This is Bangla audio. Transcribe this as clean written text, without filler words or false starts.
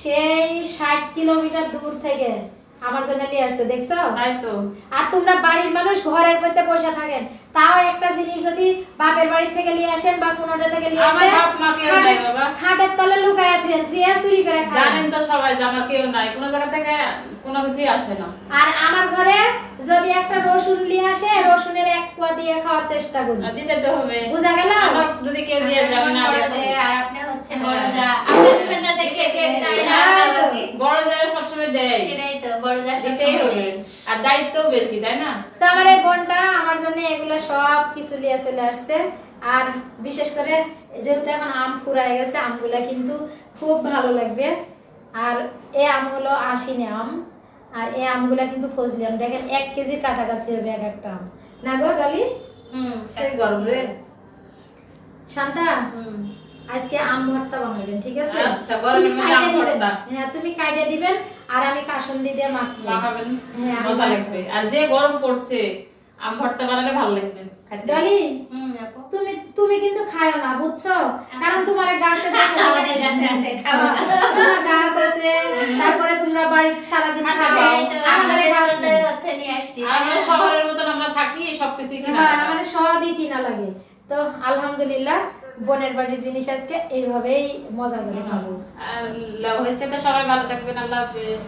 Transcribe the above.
সেই 60 কিলোমিটার দূর থেকে আমার জন্য নিয়ে আসছে, দেখছো? তাই তো। আর তোমরা বাড়ির মানুষ ঘরের মধ্যে বসে থাকেন, তাও একটা জিনিস যদি বাপের বাড়ি থেকে নিয়ে আসেন বা কোনোটা থেকে নিয়ে আমার আসেন, বাপ মা কেউ নাই বাবা। খাটের তলে লুকায়া থুয়েন, থুয়ে চুরি করে খান। জানেন তো সবাই যে আমার কেউ নাই, কোনো জায়গা থেকে কোনো কিছুই আসে না। আর আমার ঘরে যদি একটা রসুন নিয়ে আসে, রসুনের এক কোয়া দিয়ে খাওয়ার চেষ্টা করি। আর দিতে তো হবে। বুঝা গেল? আমার যদি কেউ দিয়ে যাবে না দিয়ে আর আপনি হচ্ছে বড় যা, আপনি না দেখলে তাই না আমাকে বড় যারা সবসময় দেয়, সেটাই তো বড় যা দিতেই হবে। আর দায়িত্বও বেশি, তাই না? তো আমার এই বোনটা আমার জন্য এগুলো সব কিছু নিয়ে চলে আসছে। আর বিশেষ করে যেহেতু এখন আম ফুরায় গেছে, আমগুলা কিন্তু খুব ভালো লাগবে। আর এই আম হলো আশিনে আম, আর এই আমগুলা কিন্তু ফজলি আম। দেখেন 1 কেজির কাছাকাছি হবে এক একটা আম, না গো ডলি? সেই গরম রে। শান্তা, আজকে আম ভর্তা বানাবেন, ঠিক আছে? আচ্ছা, গরমের মধ্যে আম ভর্তা। হ্যাঁ, তুমি কাইটে দিবেন আর আমি কাসুন্দি দিয়ে মাখবো। মাখাবেন, হ্যাঁ, মজা লাগবে। আর যে গরম পড়ছে, আম ভর্তা বানালে ভালো লাগবে খেতে। ডলি, আপু তুমি কিন্তু খায়ো না, বুঝছো? কারণ তোমার গাছে আমাদের কাছে আছে খাওয়া তোমার গাছ আছে, তারপরে তোমরা বাড়ি সারাদিন খাও। আমাদের গাছ আমাদের নেই। হচ্ছে নিয়ে আসছি আমরা শহরের মতন আমরা থাকি, সবকিছুই কিনা হ্যাঁ, টাকা। আমাদের সবই কিনা লাগে। তো আলহামদুলিল্লাহ, বোনের বাড়ির জিনিস আজকে এইভাবেই মজা করে খাবো। আর হয়েছে তো, সবাই ভালো থাকবেন, আল্লাহ হাফেজ।